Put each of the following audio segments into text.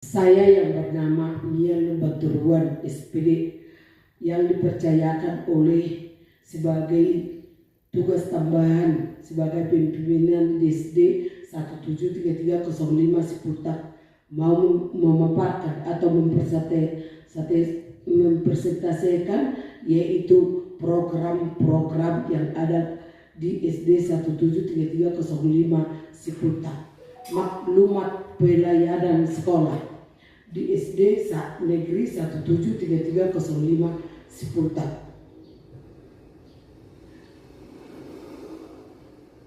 Saya yang bernama Mian Baturuan SPD yang dipercayakan oleh sebagai tugas tambahan sebagai pimpinan DSD 173305 Ciputat mau memaparkan atau mempresentasikan yaitu program-program yang ada di SD 173305 Ciputat. Maklumat pelayanan sekolah di SD Negeri 173305 Ciputat.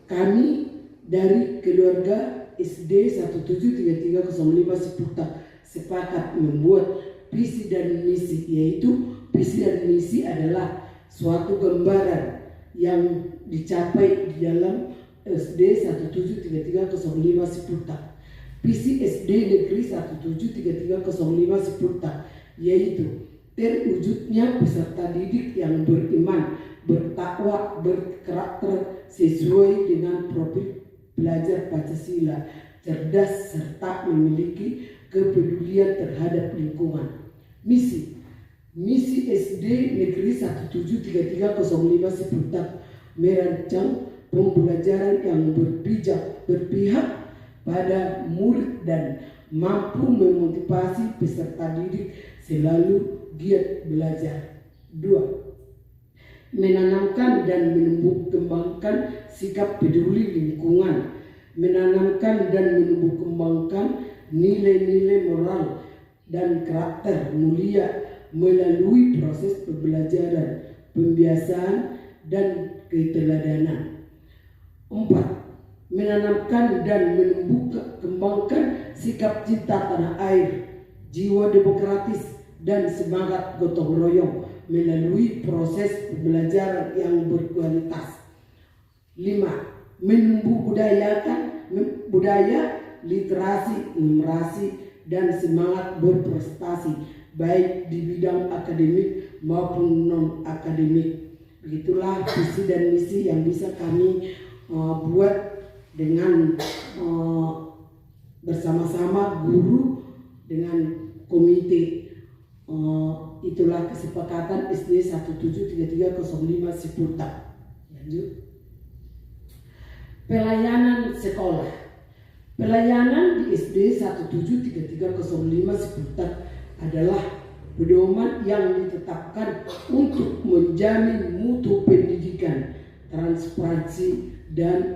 Kami dari keluarga SD 173305 Ciputat sepakat membuat visi dan misi, yaitu visi dan misi adalah suatu gambaran yang dicapai di dalam SD 173305 Ciputat. Visi SD Negeri 173305 Ciputat yaitu terwujudnya peserta didik yang beriman, bertakwa, berkarakter sesuai dengan profil belajar Pancasila, cerdas serta memiliki kepedulian terhadap lingkungan. Misi SD Negeri 173305 Ciputat merancang pembelajaran yang berpihak pada murid dan mampu memotivasi peserta didik selalu giat belajar. 2. Menanamkan dan menumbuh kembangkan sikap peduli lingkungan, menanamkan dan menumbuh kembangkan nilai-nilai moral dan karakter mulia melalui proses pembelajaran, pembiasaan, dan keteladanan. 4. Menanamkan dan menumbuh kembangkan sikap cinta tanah air, jiwa demokratis, dan semangat gotong royong melalui proses pembelajaran yang berkualitas. 5. Menumbuh budaya literasi, numerasi, dan semangat berprestasi baik di bidang akademik maupun non-akademik. Begitulah visi dan misi yang bisa kami buat dengan bersama-sama guru dengan komite. Itulah kesepakatan SD 173305 Ciputat. Lanjut. Pelayanan sekolah. Pelayanan di SD 173305 Ciputat adalah pedoman yang ditetapkan untuk menjamin mutu pendidikan, transparansi, dan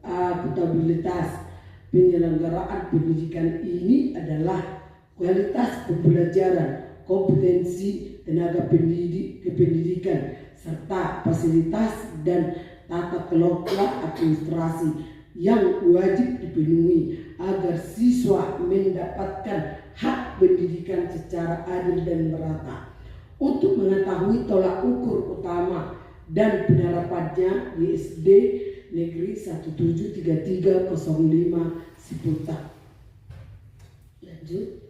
akuntabilitas. Penyelenggaraan pendidikan ini adalah kualitas pembelajaran, kompetensi tenaga kependidikan, serta fasilitas dan tata kelola administrasi yang wajib dipenuhi agar siswa mendapatkan hak pendidikan secara adil dan merata. Untuk mengetahui tolak ukur utama dan penerapannya di SD Negeri 173305 Ciputat. Lanjut.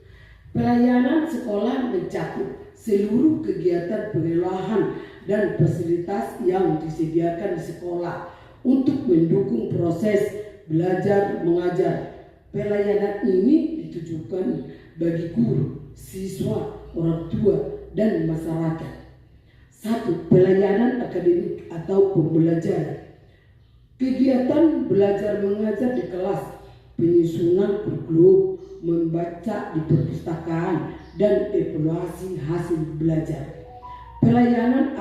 Pelayanan sekolah mencakup seluruh kegiatan pengolahan dan fasilitas yang disediakan di sekolah untuk mendukung proses belajar mengajar. Pelayanan ini ditujukan bagi guru, siswa, orang tua, dan masyarakat. 1. Pelayanan akademik atau pembelajaran. Kegiatan belajar mengajar di kelas, penyusunan kurikulum, membaca di perpustakaan, dan evaluasi hasil belajar. Pelayanan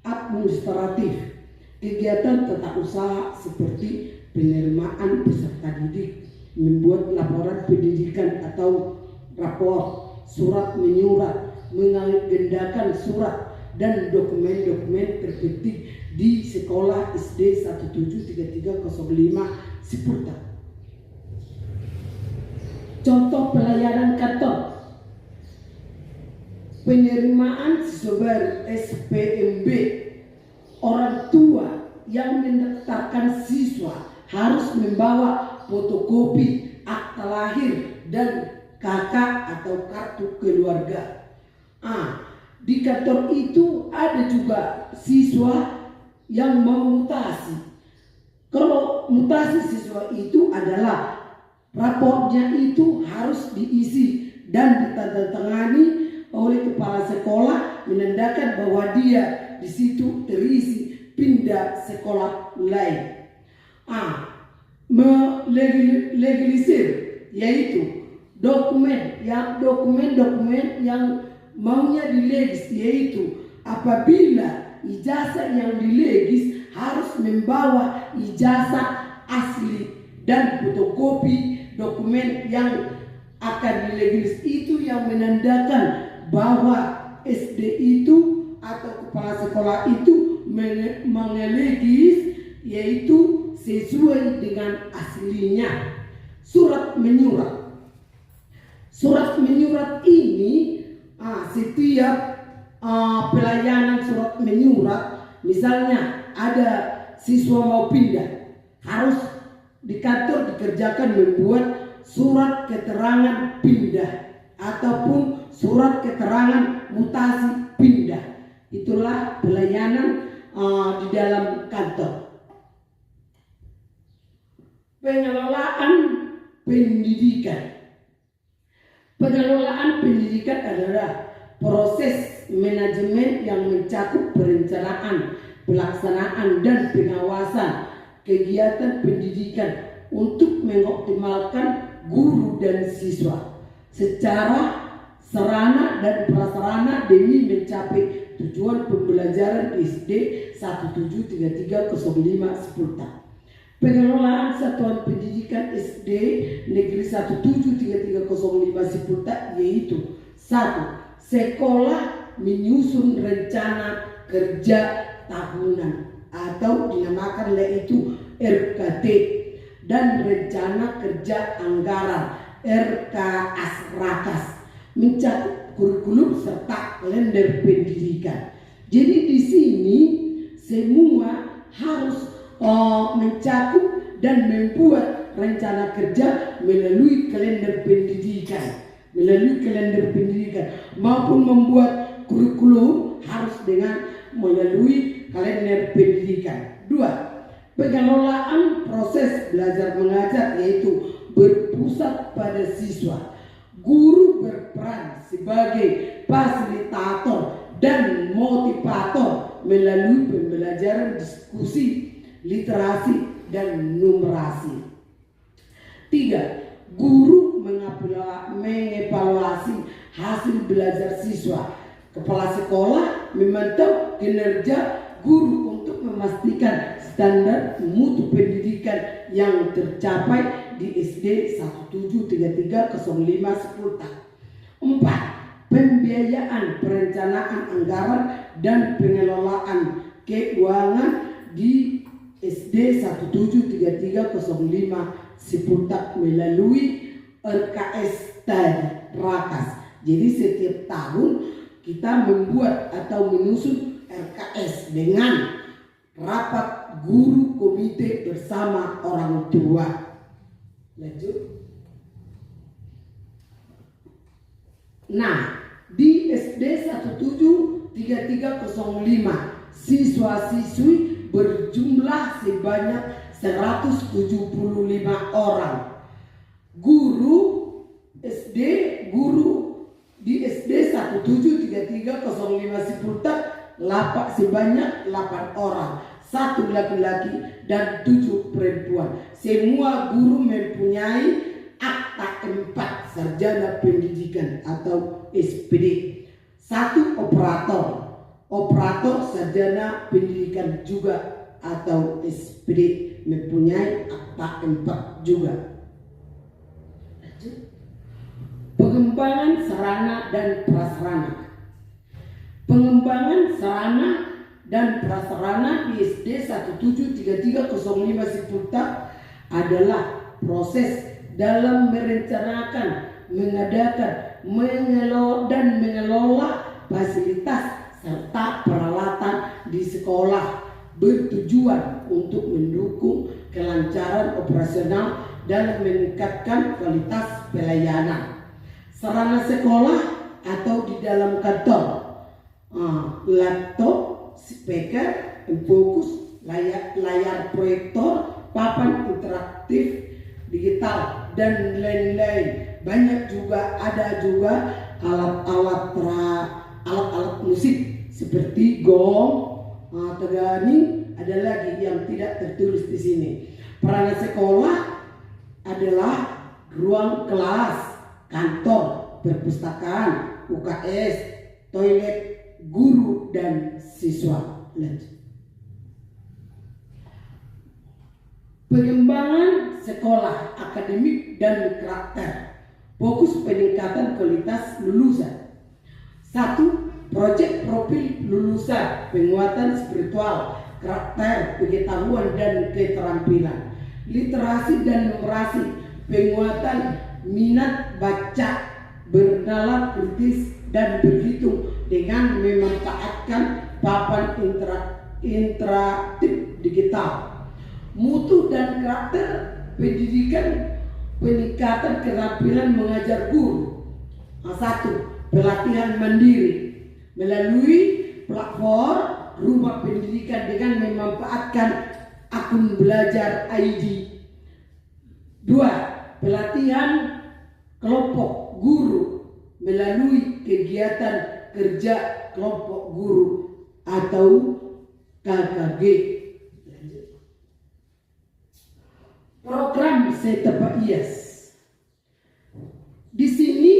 administratif. Kegiatan tata usaha seperti penerimaan peserta didik, membuat laporan pendidikan atau rapor, surat menyurat, mengagendakan surat, dan dokumen-dokumen terpenting di sekolah SD 173305 Ciputat. Contoh pelayanan kantor: penerimaan siswa baru SPMB. Orang tua yang mendaftarkan siswa harus membawa fotokopi akta lahir dan KK atau kartu keluarga. Di kantor itu ada juga siswa yang mau mutasi. Kalau mutasi siswa itu adalah raportnya itu harus diisi dan ditandatangani oleh kepala sekolah menandakan bahwa dia di situ terisi pindah sekolah lain. Melegalisir yaitu dokumen yang maunya dilegis, yaitu apabila ijazah yang dilegis harus membawa ijazah asli dan fotokopi dokumen yang akan dilegis itu yang menandakan bahwa SD itu atau kepala sekolah itu mengelegis, yaitu sesuai dengan aslinya. Surat menyurat ini setiap pelayanan surat menyurat, misalnya ada siswa mau pindah, harus di kantor dikerjakan membuat surat keterangan pindah ataupun surat keterangan mutasi pindah. Itulah pelayanan di dalam kantor. Pengelolaan pendidikan adalah proses manajemen yang mencakup perencanaan, pelaksanaan, dan pengawasan kegiatan pendidikan untuk mengoptimalkan guru dan siswa secara sarana dan prasarana demi mencapai tujuan pembelajaran SD 173305 Sepulta. Pengelolaan Satuan Pendidikan SD Negeri 173305 Sepulta yaitu 1. Sekolah menyusun rencana kerja tahunan atau dinamakan yaitu RKT dan rencana kerja anggaran RKAS-RAKAS, mencakup kurikulum serta kalender pendidikan. Jadi di sini semua harus mencakup dan membuat rencana kerja melalui kalender pendidikan, maupun membuat kurikulum harus dengan melalui kalender pendidikan. 2. Pengelolaan proses belajar mengajar yaitu berpusat pada siswa. Guru berperan sebagai fasilitator dan motivator melalui pembelajaran diskusi, literasi, dan numerasi. 3. Guru mengevaluasi hasil belajar siswa. Kepala sekolah memantau kinerja guru untuk memastikan standar mutu pendidikan yang tercapai di SD 173305 Sepulta. 4. Pembiayaan perencanaan anggaran dan pengelolaan keuangan di SD 173305 Sepulta melalui RKS dan RAKAS. Jadi setiap tahun kita membuat atau menyusun RKS dengan rapat guru komite bersama orang tua. Lanjut. Nah, di SD 173305 siswa-siswi berjumlah sebanyak 175 orang. Guru di SD 173305 Sepulta sebanyak 8 orang, 1 laki-laki dan 7 perempuan. Semua guru mempunyai akta 4 sarjana pendidikan atau SPD. 1 operator sarjana pendidikan juga atau SPD mempunyai akta 4 juga. Pengembangan sarana dan prasarana. Pengembangan sarana dan prasarana di SD 173305 Sepulta adalah proses dalam merencanakan, mengadakan, mengelola fasilitas serta peralatan di sekolah bertujuan untuk mendukung kelancaran operasional dan meningkatkan kualitas pelayanan. Sarana sekolah atau di dalam kantor, laptop, speaker, fokus, layar proyektor, papan interaktif, digital, dan lain-lain banyak juga ada alat-alat musik seperti gong, tegani, ada lagi yang tidak tertulis di sini. Peranan sekolah adalah ruang kelas, kantor, perpustakaan, UKS, toilet, guru dan siswa. Pengembangan sekolah akademik dan karakter. Fokus peningkatan kualitas lulusan. 1. Proyek profil lulusan, penguatan spiritual, karakter, pengetahuan dan keterampilan. Literasi dan numerasi, penguatan minat baca, bernalar kritis dan berhitung dengan memanfaatkan papan interaktif digital. Mutu dan karakter pendidikan, peningkatan keterampilan mengajar guru. 1. Pelatihan mandiri melalui platform rumah pendidikan dengan memanfaatkan akun belajar ID. 2. Pelatihan kelompok guru melalui kegiatan kerja kelompok guru atau KKG. Program Setapa IAS. Di sini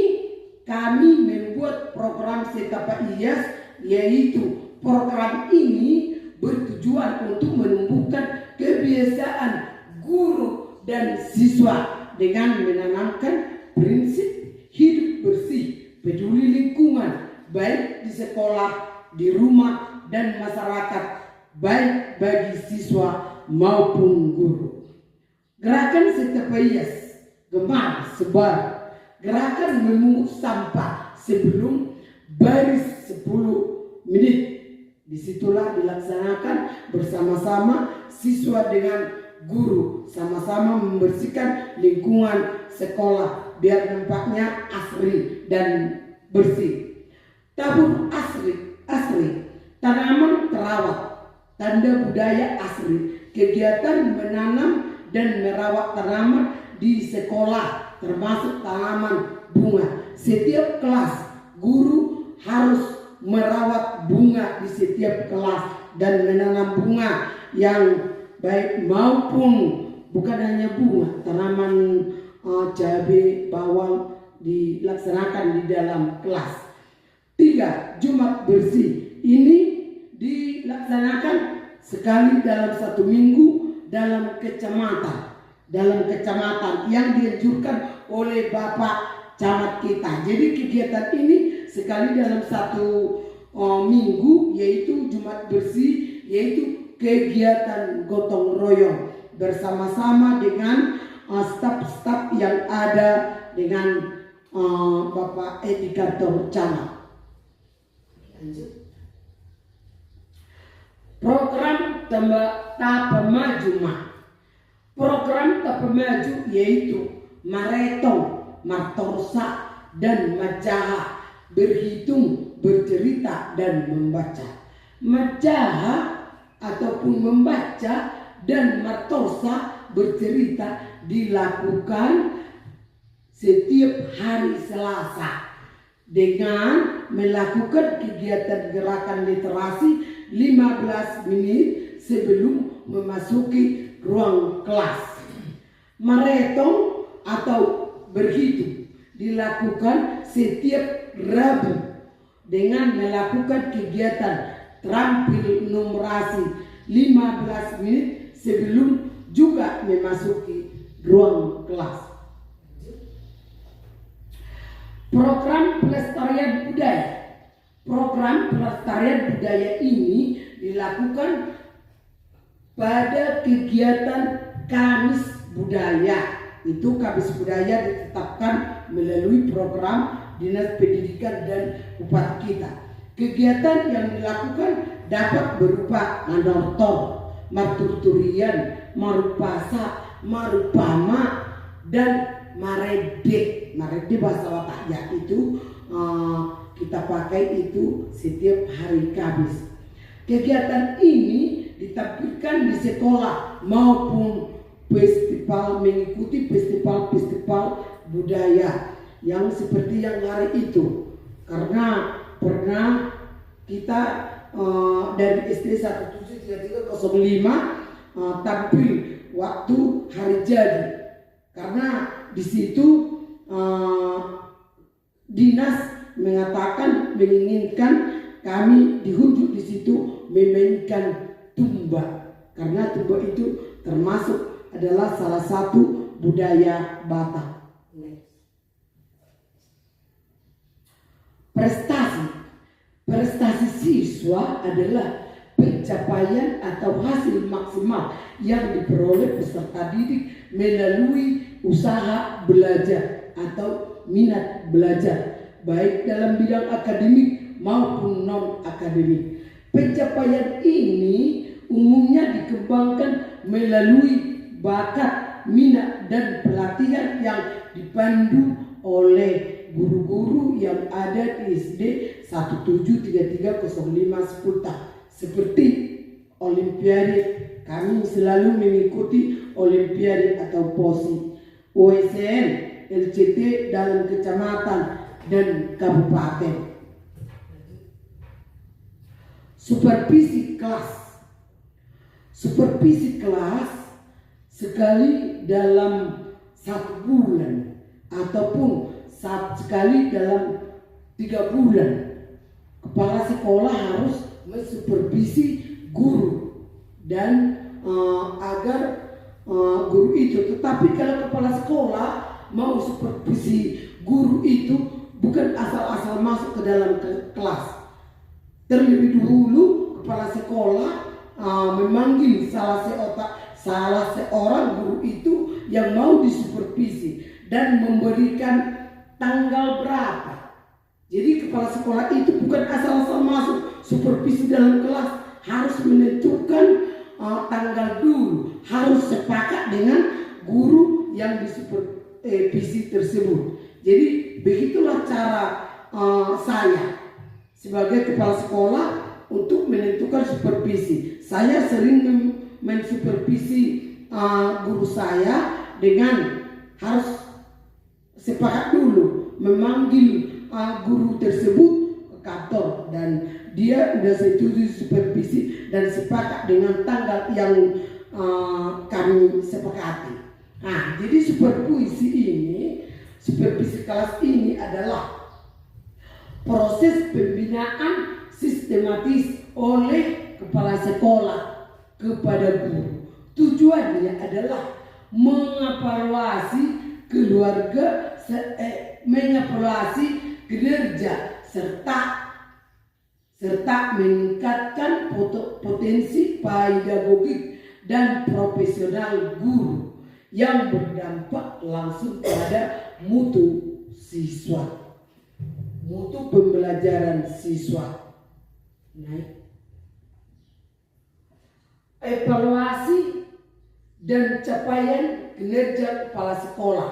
kami membuat program Setapa IAS, yaitu program ini bertujuan untuk menumbuhkan kebiasaan guru dan siswa dengan menanamkan prinsip hidup bersih, peduli lingkungan, baik di sekolah, di rumah, dan masyarakat, baik bagi siswa maupun guru. Gerakan Setapa IAS, gemar sebar, gerakan memungut sampah sebelum baris 10 menit. Disitulah dilaksanakan bersama-sama siswa dengan guru, sama-sama membersihkan lingkungan sekolah biar nampaknya asri dan bersih. Tabur asri, tanaman terawat, tanda budaya asri, kegiatan menanam dan merawat tanaman di sekolah termasuk tanaman bunga. Setiap kelas guru harus merawat bunga di setiap kelas dan menanam bunga yang baik maupun bukan hanya bunga, tanaman cabai, bawang dilaksanakan di dalam kelas. 3. Jumat bersih. Ini dilaksanakan sekali dalam 1 minggu dalam kecamatan yang dianjurkan oleh Bapak Camat kita. Jadi kegiatan ini sekali dalam 1 minggu, yaitu Jumat bersih, yaitu kegiatan gotong royong bersama-sama dengan staf-staf yang ada dengan Bapak Edikator Camat. Program Tapemaju. Program Tapemaju yaitu Maretong, Martorsa, dan Majaha, berhitung, bercerita, dan membaca. Majaha ataupun membaca dan Martorsa, bercerita, dilakukan setiap hari Selasa dengan melakukan kegiatan gerakan literasi 15 menit sebelum memasuki ruang kelas. Maretong atau berhitung dilakukan setiap Rabu dengan melakukan kegiatan terampil numerasi 15 menit sebelum juga memasuki ruang kelas. Program pelestarian budaya. Program pelestarian budaya ini dilakukan pada kegiatan Kamis Budaya. Itu Kamis Budaya ditetapkan melalui program Dinas Pendidikan dan Upah kita. Kegiatan yang dilakukan dapat berupa mandortor, marturturian, marupasa, marupama, dan marede. Marede bahasa Batak ya, itu kita pakai itu setiap hari Kamis. Kegiatan ini ditampilkan di sekolah maupun festival, mengikuti festival-festival budaya yang seperti yang hari itu, karena pernah kita dari SD 173305 tampil waktu hari jadi, karena di situ dinas mengatakan menginginkan kami dihunjuk di situ memainkan tumba, karena tumba itu termasuk adalah salah satu budaya Batak. Prestasi siswa adalah pencapaian atau hasil maksimal yang diperoleh peserta didik melalui usaha belajar atau minat belajar, baik dalam bidang akademik maupun non-akademik. Pencapaian ini umumnya dikembangkan melalui bakat, minat, dan pelatihan yang dipandu oleh guru-guru yang ada di SD 173305 Sepulta. Seperti Olimpiade, kami selalu mengikuti Olimpiade atau POSI, OSN, LCT dalam kecamatan dan kabupaten. Supervisi kelas sekali dalam 1 bulan ataupun sekali dalam 3 bulan. Kepala sekolah harus mensupervisi guru dan agar guru itu. Tetapi kalau kepala sekolah mau supervisi guru itu bukan asal-asal masuk ke dalam kelas. Terlebih dahulu kepala sekolah memanggil salah seorang guru itu yang mau disupervisi dan memberikan tanggal berapa. Jadi kepala sekolah itu bukan asal-asal masuk supervisi dalam kelas, harus menentukan tanggal dulu, harus sepakat dengan guru yang disupervisi tersebut. Jadi begitulah cara saya sebagai kepala sekolah untuk menentukan supervisi. Saya sering mensupervisi guru saya dengan harus sepakat dulu memanggil guru tersebut ke kantor dan dia sudah setuju supervisi dan sepakat dengan tanggal yang kami sepakati. Nah, jadi supervisi kelas ini adalah proses pembinaan sistematis oleh kepala sekolah kepada guru. Tujuannya adalah mengevaluasi keluarga, mengevaluasi kinerja serta meningkatkan potensi pedagogik dan profesional guru yang berdampak langsung pada mutu siswa, mutu pembelajaran siswa. Evaluasi dan capaian kinerja kepala sekolah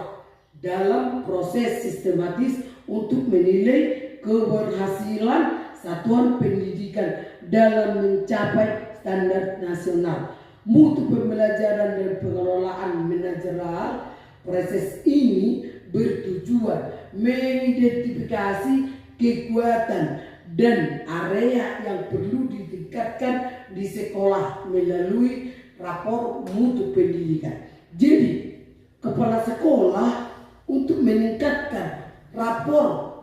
dalam proses sistematis untuk menilai keberhasilan satuan pendidikan dalam mencapai standar nasional, mutu pembelajaran dan pengelolaan manajerial. Proses ini bertujuan mengidentifikasi kekuatan dan area yang perlu ditingkatkan di sekolah melalui rapor mutu pendidikan. Jadi kepala sekolah untuk meningkatkan rapor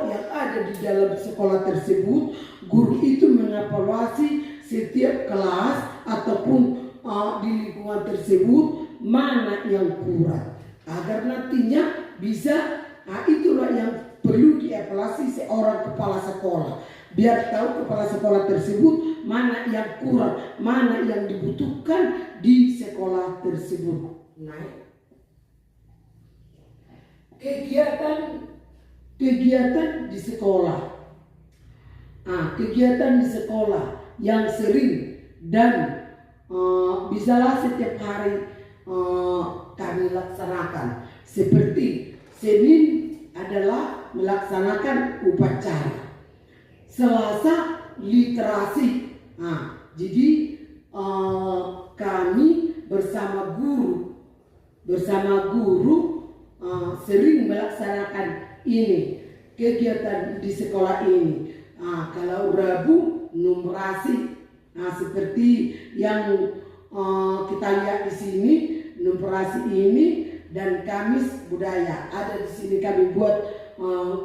yang ada di dalam sekolah tersebut, guru itu mengevaluasi setiap kelas ataupun di lingkungan tersebut mana yang kurang agar nantinya bisa, itulah yang perlu dievaluasi seorang kepala sekolah, biar tahu kepala sekolah tersebut mana yang kurang, mana yang dibutuhkan di sekolah tersebut. Kegiatan di sekolah. Kegiatan di sekolah yang sering dan bisalah setiap hari kami laksanakan. Seperti Senin adalah melaksanakan upacara, Selasa literasi. Jadi kami bersama guru sering melaksanakan ini kegiatan di sekolah ini. Kalau Rabu numerasi, seperti yang kita lihat di sini numerasi ini, dan Kamis budaya ada di sini kami buat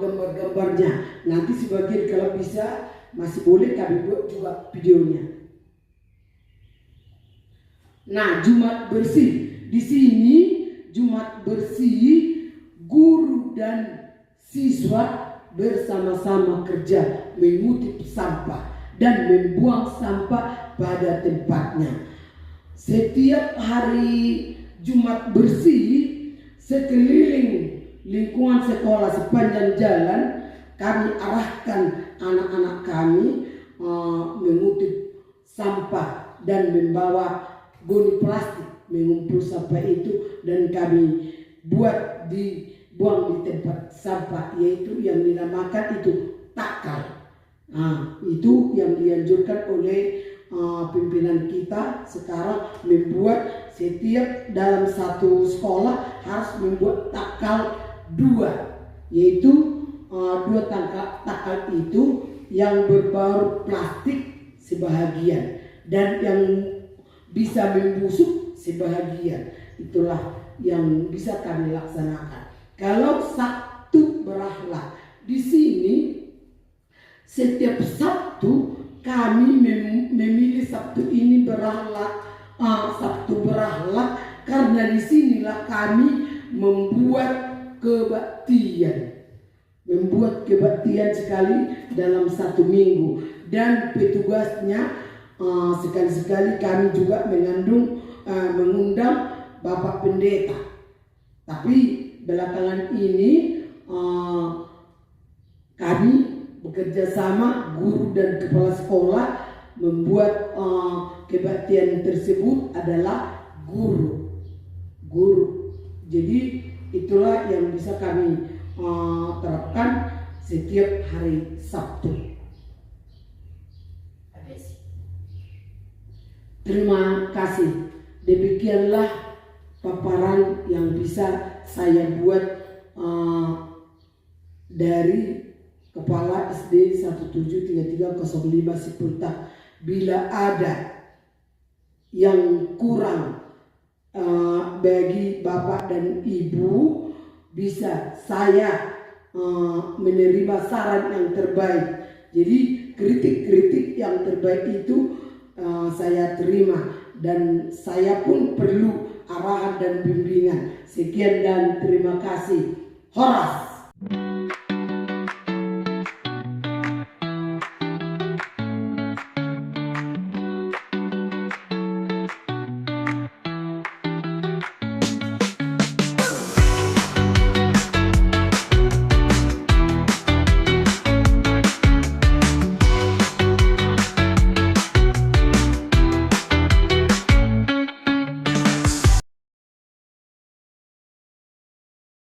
gambar-gambarnya. Nanti sebagian kalau bisa masih boleh kami buat juga videonya. Nah, Jumat bersih di sini, Jumat bersih guru dan siswa bersama-sama kerja mengutip sampah dan membuang sampah pada tempatnya. Setiap hari Jumat bersih, sekeliling lingkungan sekolah sepanjang jalan kami arahkan anak-anak kami mengutip sampah dan membawa goni plastik mengumpul sampah itu, dan kami buat dibuang di tempat sampah, yaitu yang dinamakan itu takal. Itu yang dianjurkan oleh pimpinan kita sekarang, membuat setiap dalam satu sekolah harus membuat takal 2, yaitu 2 takal itu yang berbaut plastik sebahagian dan yang bisa membusuk sebahagian. Itulah yang bisa kami laksanakan. Kalau Sabtu berakhlak di sini, setiap Sabtu kami memilih Sabtu ini berakhlak, Sabtu berakhlak, karena disinilah kami membuat kebaktian sekali dalam satu minggu, dan petugasnya sekali-sekali kami juga mengundang Bapak Pendeta. Tapi belakangan ini kami bekerja sama guru dan kepala sekolah membuat kebaktian tersebut adalah guru. Jadi itulah yang bisa kami terapkan setiap hari Sabtu. Terima kasih. Demikianlah paparan yang bisa saya buat dari Kepala SD 173305 Sipulta. Bila ada yang kurang bagi Bapak dan Ibu, bisa saya menerima saran yang terbaik. Jadi kritik-kritik yang terbaik itu saya terima, dan saya pun perlu arahan dan bimbingan. Sekian dan terima kasih. Horas.